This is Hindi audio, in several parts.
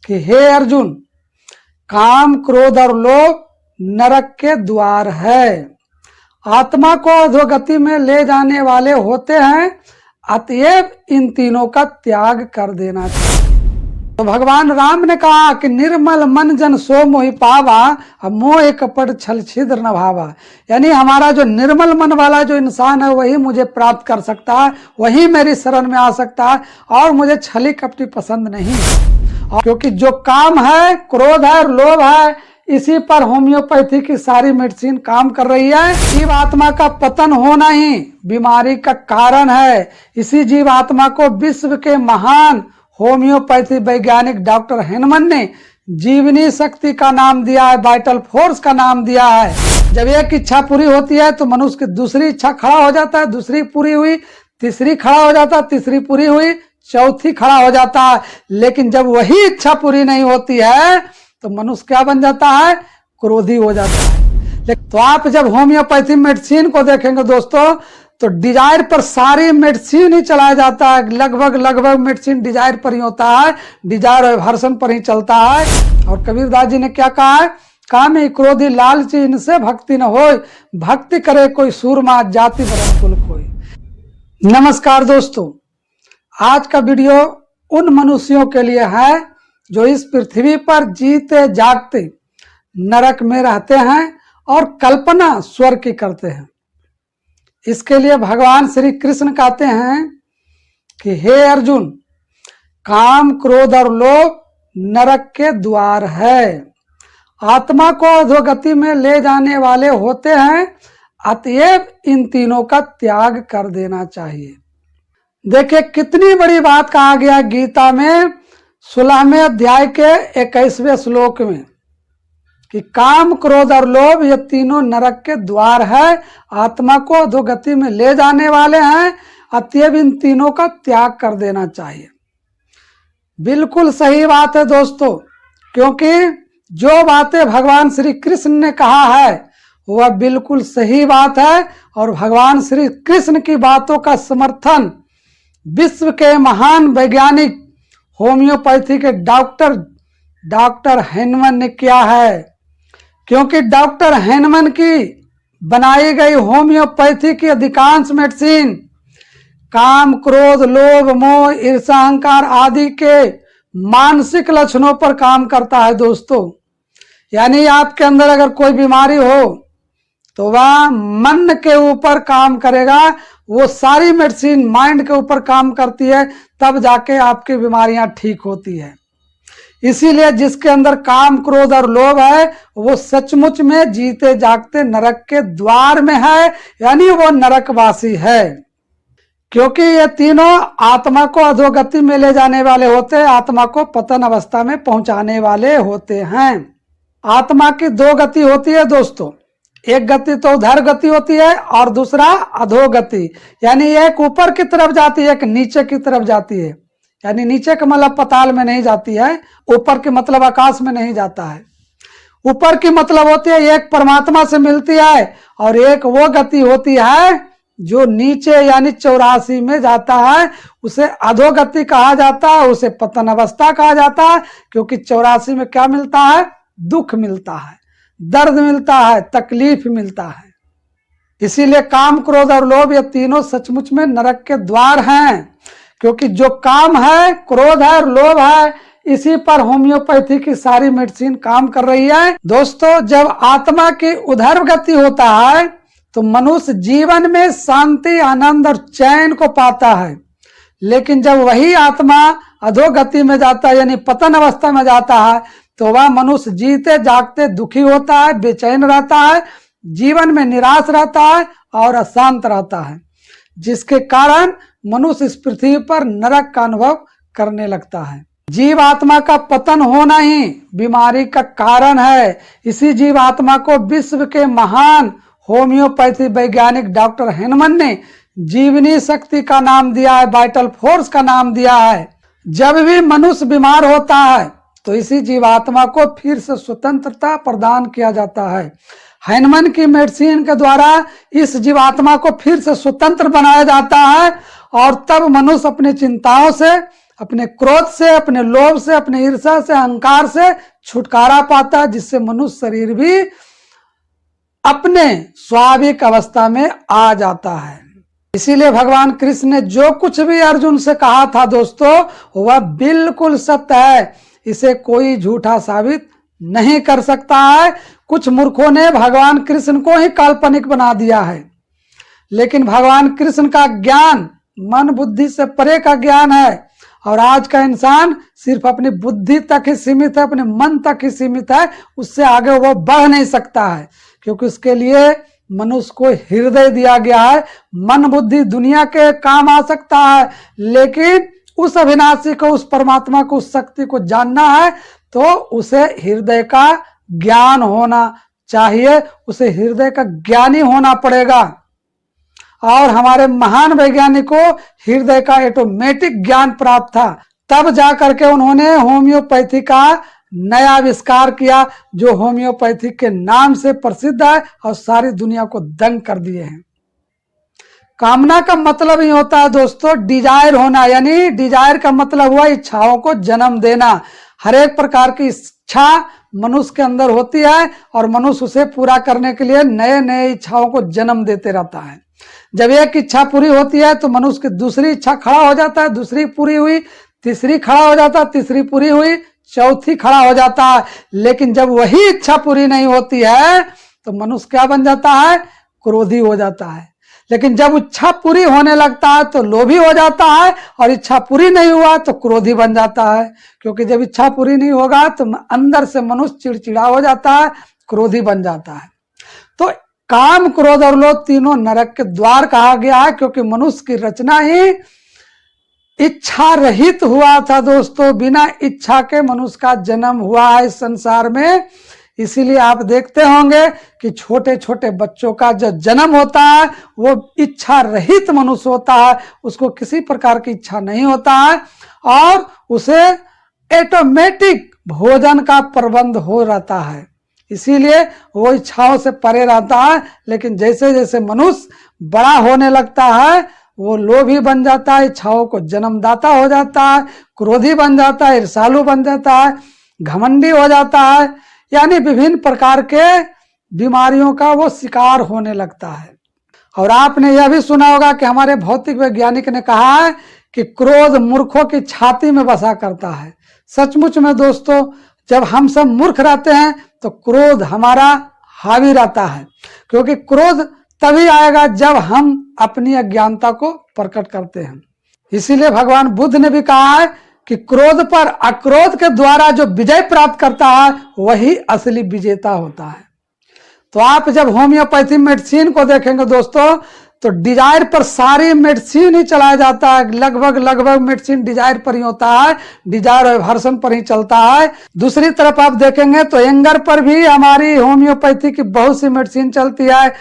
कि हे अर्जुन, काम क्रोध और लोभ नरक के द्वार है, आत्मा को अधोगति में ले जाने वाले होते हैं, अतएव इन तीनों का त्याग कर देना चाहिए। तो भगवान राम ने कहा कि निर्मल मन जन सो मोहि पावा, अब मोह कपट छल छिद्र न भावा। यानी हमारा जो निर्मल मन वाला जो इंसान है वही मुझे प्राप्त कर सकता है, वही मेरी शरण में आ सकता है, और मुझे छली कपटी पसंद नहीं है। क्योंकि जो काम है, क्रोध है और लोभ है, इसी पर होम्योपैथी की सारी मेडिसिन काम कर रही है। जीव आत्मा का पतन होना ही बीमारी का कारण है। इसी जीव आत्मा को विश्व के महान होम्योपैथी वैज्ञानिक डॉक्टर हेनमन ने जीवनी शक्ति का नाम दिया है, वाइटल फोर्स का नाम दिया है। जब एक इच्छा पूरी होती है तो मनुष्य की दूसरी इच्छा खड़ा हो जाता है, दूसरी पूरी हुई, तीसरी खड़ा हो जाता है, तीसरी पूरी हुई, चौथी खड़ा हो जाता है। लेकिन जब वही इच्छा पूरी नहीं होती है तो मनुष्य क्या बन जाता है? क्रोधी हो जाता है। तो आप जब होम्योपैथी मेडिसिन को देखेंगे दोस्तों, तो डिजायर पर सारी मेडिसिन ही चलाया जाता है। लगभग मेडिसिन डिजायर पर ही होता है, डिजायर और हर्षण पर ही चलता है। और कबीरदास जी ने क्या कहा है? कामी क्रोधी लालची इनसे भक्ति न होय, भक्ति करे कोई सूरमा जाति बरन कुल कोई। नमस्कार दोस्तों, आज का वीडियो उन मनुष्यों के लिए है जो इस पृथ्वी पर जीते जागते नरक में रहते हैं और कल्पना स्वर्ग की करते हैं। इसके लिए भगवान श्री कृष्ण कहते हैं कि हे अर्जुन, काम क्रोध और लोभ नरक के द्वार है, आत्मा को अधोगति में ले जाने वाले होते हैं, अतएव इन तीनों का त्याग कर देना चाहिए। देखिए कितनी बड़ी बात कहा गया गीता में 16वें अध्याय के 21वें श्लोक में कि काम क्रोध और लोभ ये तीनों नरक के द्वार है, आत्मा को अधोगति में ले जाने वाले हैं, अतएव इन तीनों का त्याग कर देना चाहिए। बिल्कुल सही बात है दोस्तों, क्योंकि जो बातें भगवान श्री कृष्ण ने कहा है वह बिल्कुल सही बात है। और भगवान श्री कृष्ण की बातों का समर्थन विश्व के महान वैज्ञानिक होम्योपैथी के डॉक्टर हेनमन ने किया है। क्योंकि डॉक्टर हेनमन की बनाई गई होम्योपैथी की अधिकांश मेडिसिन काम क्रोध लोभ मोह ईर्ष्या अहंकार आदि के मानसिक लक्षणों पर काम करता है दोस्तों। यानी आपके अंदर अगर कोई बीमारी हो तो वह मन के ऊपर काम करेगा, वो सारी मेडिसिन माइंड के ऊपर काम करती है, तब जाके आपकी बीमारियां ठीक होती है। इसीलिए जिसके अंदर काम क्रोध और लोभ है वो सचमुच में जीते जागते नरक के द्वार में है, यानी वो नरकवासी है। क्योंकि ये तीनों आत्मा को अधोगति में ले जाने वाले होते हैं, आत्मा को पतन अवस्था में पहुंचाने वाले होते हैं। आत्मा की दो गति होती है दोस्तों, एक गति तो उधर गति होती है और दूसरा अधोगति। यानी एक ऊपर की तरफ जाती है, एक नीचे की तरफ जाती है। यानी नीचे का मतलब पताल में नहीं जाती है, ऊपर के मतलब आकाश में नहीं जाता है। ऊपर की मतलब होती है एक परमात्मा से मिलती है, और एक वो गति होती है जो नीचे यानी 84 में जाता है, उसे अधोगति कहा जाता है, उसे पतन अवस्था कहा जाता है। क्योंकि 84 में क्या मिलता है? दुख मिलता है, दर्द मिलता है, तकलीफ मिलता है। इसीलिए काम क्रोध और लोभ ये तीनों सचमुच में नरक के द्वार हैं। क्योंकि जो काम है, क्रोध है और लोभ है, इसी पर होम्योपैथी की सारी मेडिसिन काम कर रही है। दोस्तों, जब आत्मा की उधर गति होता है तो मनुष्य जीवन में शांति आनंद और चैन को पाता है। लेकिन जब वही आत्मा अधोगति में जाता है यानी पतन अवस्था में जाता है तो वह मनुष्य जीते जागते दुखी होता है, बेचैन रहता है, जीवन में निराश रहता है और अशांत रहता है, जिसके कारण मनुष्य इस पृथ्वी पर नरक का अनुभव करने लगता है। जीव आत्मा का पतन होना ही बीमारी का कारण है। इसी जीव आत्मा को विश्व के महान होम्योपैथी वैज्ञानिक डॉक्टर हेनमन ने जीवनी शक्ति का नाम दिया है, वाइटल फोर्स का नाम दिया है। जब भी मनुष्य बीमार होता है तो इसी जीवात्मा को फिर से स्वतंत्रता प्रदान किया जाता है। हेनमन की मेडिसिन के द्वारा इस जीवात्मा को फिर से स्वतंत्र बनाया जाता है, और तब मनुष्य अपनी चिंताओं से, अपने क्रोध से, अपने लोभ से, अपने ईर्ष्या से, अहंकार से छुटकारा पाता है, जिससे मनुष्य शरीर भी अपने स्वाभाविक अवस्था में आ जाता है। इसीलिए भगवान कृष्ण ने जो कुछ भी अर्जुन से कहा था दोस्तों, वह बिल्कुल सत्य है, इसे कोई झूठा साबित नहीं कर सकता है। कुछ मूर्खों ने भगवान कृष्ण को ही काल्पनिक बना दिया है, लेकिन भगवान कृष्ण का ज्ञान मन बुद्धि से परे का ज्ञान है, और आज का इंसान सिर्फ अपनी बुद्धि तक ही सीमित है, अपने मन तक ही सीमित है, उससे आगे वो बढ़ नहीं सकता है, क्योंकि उसके लिए मनुष्य को हृदय दिया गया है। मन बुद्धि दुनिया के काम आ सकता है, लेकिन उस अविनाशी को, उस परमात्मा को, उस शक्ति को जानना है तो उसे हृदय का ज्ञान होना चाहिए, उसे हृदय का ज्ञानी होना पड़ेगा। और हमारे महान वैज्ञानिक को हृदय का ऑटोमेटिक ज्ञान प्राप्त था, तब जाकर के उन्होंने होम्योपैथी का नया आविष्कार किया, जो होम्योपैथी के नाम से प्रसिद्ध है और सारी दुनिया को दंग कर दिए हैं। कामना का मतलब ही होता है दोस्तों डिजायर होना, यानी डिजायर का मतलब हुआ इच्छाओं को जन्म देना। हर एक प्रकार की इच्छा मनुष्य के अंदर होती है और मनुष्य उसे पूरा करने के लिए नए नए इच्छाओं को जन्म देते रहता है। जब एक इच्छा पूरी होती है तो मनुष्य की दूसरी इच्छा खड़ा हो जाता है, दूसरी पूरी हुई, तीसरी खड़ा हो जाता है, तीसरी पूरी हुई, चौथी खड़ा हो जाता है। लेकिन जब वही इच्छा पूरी नहीं होती है तो मनुष्य क्या बन जाता है? क्रोधी हो जाता है। लेकिन जब इच्छा पूरी होने लगता है तो लोभी हो जाता है, और इच्छा पूरी नहीं हुआ तो क्रोधी बन जाता है, क्योंकि जब इच्छा पूरी नहीं होगा तो अंदर से मनुष्य चिड़चिड़ा हो जाता है, क्रोधी बन जाता है। तो काम, क्रोध और लोभ तीनों नरक के द्वार कहा गया है, क्योंकि मनुष्य की रचना ही इच्छा रहित हुआ था दोस्तों। बिना इच्छा के मनुष्य का जन्म हुआ है इस संसार में। इसीलिए आप देखते होंगे कि छोटे छोटे बच्चों का जो जन्म होता है वो इच्छा रहित मनुष्य होता है, उसको किसी प्रकार की इच्छा नहीं होता है, और उसे ऑटोमेटिक भोजन का प्रबंध हो रहता है, इसीलिए वो इच्छाओं से परे रहता है। लेकिन जैसे जैसे मनुष्य बड़ा होने लगता है वो लोभी बन जाता है, इच्छाओं को जन्मदाता हो जाता है, क्रोधी बन जाता है, ईर्ष्यालु बन जाता है, घमंडी हो जाता है, यानी विभिन्न प्रकार के बीमारियों का वो शिकार होने लगता है। और आपने यह भी सुना होगा कि हमारे भौतिक वैज्ञानिक ने कहा है कि क्रोध मूर्खों की छाती में बसा करता है। सचमुच में दोस्तों, जब हम सब मूर्ख रहते हैं तो क्रोध हमारा हावी रहता है, क्योंकि क्रोध तभी आएगा जब हम अपनी अज्ञानता को प्रकट करते हैं। इसीलिए भगवान बुद्ध ने भी कहा है कि क्रोध पर अक्रोध के द्वारा जो विजय प्राप्त करता है वही असली विजेता होता है। तो आप जब होम्योपैथी मेडिसिन को देखेंगे दोस्तों, तो डिजायर पर सारी मेडिसिन ही चलाया जाता है, लगभग मेडिसिन डिजायर पर ही होता है, डिजायर और एवर्सन पर ही चलता है। दूसरी तरफ आप देखेंगे तो एंगर पर भी हमारी होम्योपैथी की बहुत सी मेडिसिन चलती है,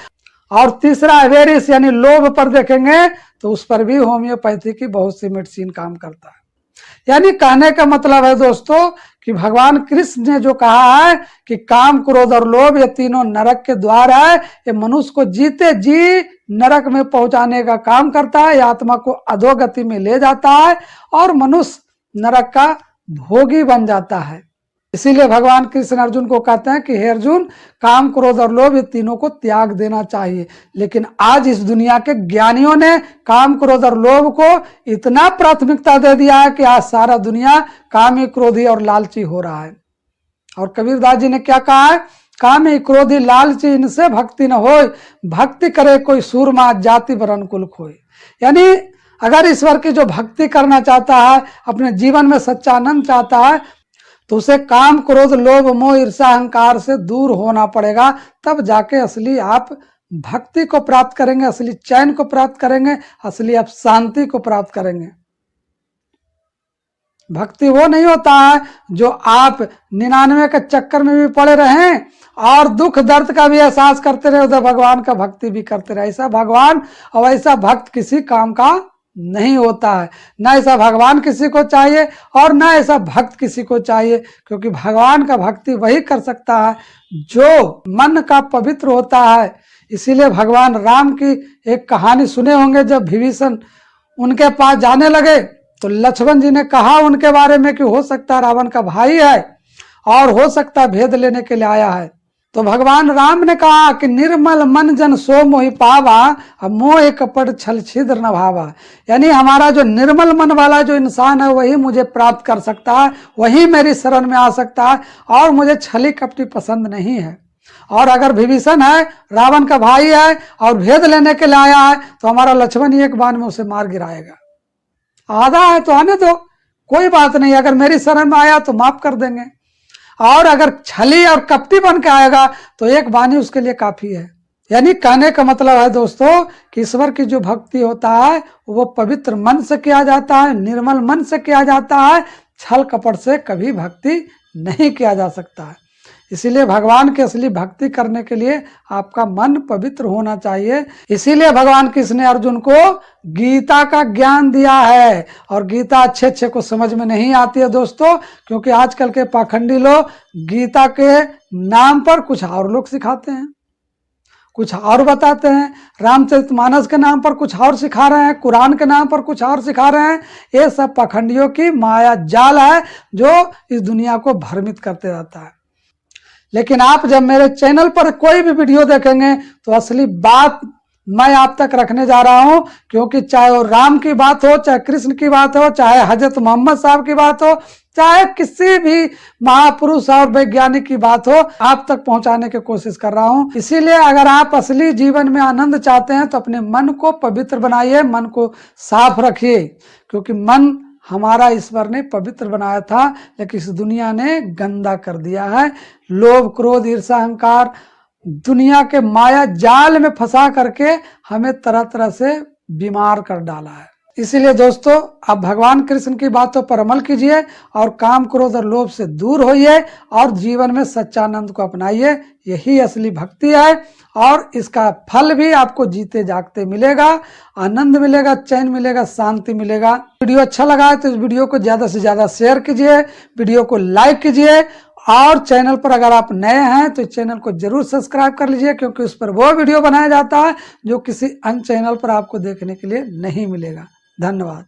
और तीसरा एवेरिस यानी लोभ पर देखेंगे तो उस पर भी होम्योपैथी की बहुत सी मेडिसिन काम करता है। यानी कहने का मतलब है दोस्तों कि भगवान कृष्ण ने जो कहा है कि काम, क्रोध और लोभ ये तीनों नरक के द्वार है, ये मनुष्य को जीते जी नरक में पहुंचाने का काम करता है, ये आत्मा को अधोगति में ले जाता है और मनुष्य नरक का भोगी बन जाता है। इसीलिए भगवान कृष्ण अर्जुन को कहते हैं कि हे अर्जुन, काम, क्रोध और लोभ ये तीनों को त्याग देना चाहिए। लेकिन आज इस दुनिया के ज्ञानियों ने काम, क्रोध और लोभ को इतना प्राथमिकता दे दिया है कि आज सारा दुनिया कामी, क्रोधी और लालची हो रहा है। और कबीरदास जी ने क्या कहा है? कामी, क्रोधी, लालची इनसे भक्ति न होय, भक्ति करे कोई सूरमा, जाति वरण कुल खोय। यानी अगर ईश्वर की जो भक्ति करना चाहता है, अपने जीवन में सच्चा आनंद चाहता है, तो उसे काम, क्रोध, लोभ, मोह, ईर्ष्या, अहंकार से दूर होना पड़ेगा। तब जाके असली आप भक्ति को प्राप्त करेंगे, असली चैन को प्राप्त करेंगे, असली आप शांति को प्राप्त करेंगे। भक्ति वो नहीं होता है जो आप 99 के चक्कर में भी पड़े रहें और दुख दर्द का भी एहसास करते रहे, उधर भगवान का भक्ति भी करते रहे। ऐसा भगवान और ऐसा भक्त किसी काम का नहीं होता है। न ऐसा भगवान किसी को चाहिए और न ऐसा भक्त किसी को चाहिए, क्योंकि भगवान का भक्ति वही कर सकता है जो मन का पवित्र होता है। इसीलिए भगवान राम की एक कहानी सुने होंगे, जब विभीषण उनके पास जाने लगे तो लक्ष्मण जी ने कहा उनके बारे में कि हो सकता है रावण का भाई है और हो सकता है भेद लेने के लिए आया है। तो भगवान राम ने कहा कि निर्मल मन जन सो मोहि पावा, अब मोह कपट छल छिद्र न भावा। यानी हमारा जो निर्मल मन वाला जो इंसान है वही मुझे प्राप्त कर सकता है, वही मेरी शरण में आ सकता है, और मुझे छली कपटी पसंद नहीं है। और अगर विभीषण है, रावण का भाई है और भेद लेने के लिए आया है, तो हमारा लक्ष्मण ही एक बार में उसे मार गिराएगा। आधा है तो आने दो, कोई बात नहीं, अगर मेरी शरण में आया तो माफ कर देंगे, और अगर छली और कपटी बन के आएगा तो एक वाणी उसके लिए काफी है। यानी कहने का मतलब है दोस्तों कि ईश्वर की जो भक्ति होता है वो पवित्र मन से किया जाता है, निर्मल मन से किया जाता है, छल कपट से कभी भक्ति नहीं किया जा सकता है। इसीलिए भगवान की असली भक्ति करने के लिए आपका मन पवित्र होना चाहिए। इसीलिए भगवान कृष्ण ने अर्जुन को गीता का ज्ञान दिया है, और गीता अच्छे अच्छे को समझ में नहीं आती है दोस्तों, क्योंकि आजकल के पाखंडी लोग गीता के नाम पर कुछ और लोग सिखाते हैं, कुछ और बताते हैं, रामचरितमानस के नाम पर कुछ और सिखा रहे हैं, कुरान के नाम पर कुछ और सिखा रहे हैं। ये सब पाखंडियों की माया जाल है जो इस दुनिया को भ्रमित करते रहता है। लेकिन आप जब मेरे चैनल पर कोई भी वीडियो देखेंगे तो असली बात मैं आप तक रखने जा रहा हूं, क्योंकि चाहे वो राम की बात हो, चाहे कृष्ण की बात हो, चाहे हजरत मोहम्मद साहब की बात हो, चाहे किसी भी महापुरुष और वैज्ञानिक की बात हो, आप तक पहुंचाने की कोशिश कर रहा हूं। इसीलिए अगर आप असली जीवन में आनंद चाहते हैं तो अपने मन को पवित्र बनाइए, मन को साफ रखिए, क्योंकि मन हमारा ईश्वर ने पवित्र बनाया था, लेकिन इस दुनिया ने गंदा कर दिया है। लोभ, क्रोध, ईर्ष्या, अहंकार दुनिया के माया जाल में फंसा करके हमें तरह तरह से बीमार कर डाला है। इसीलिए दोस्तों आप भगवान कृष्ण की बातों पर अमल कीजिए और काम, क्रोध और लोभ से दूर होइए और जीवन में सच्चानंद को अपनाइए। यही असली भक्ति है, और इसका फल भी आपको जीते जागते मिलेगा, आनंद मिलेगा, चैन मिलेगा, शांति मिलेगा। वीडियो अच्छा लगा है तो इस वीडियो को ज्यादा से ज्यादा शेयर कीजिए, वीडियो को लाइक कीजिए, और चैनल पर अगर आप नए हैं तो इस चैनल को जरूर सब्सक्राइब कर लीजिए, क्योंकि उस पर वो वीडियो बनाया जाता है जो किसी अन्य चैनल पर आपको देखने के लिए नहीं मिलेगा। धन्यवाद।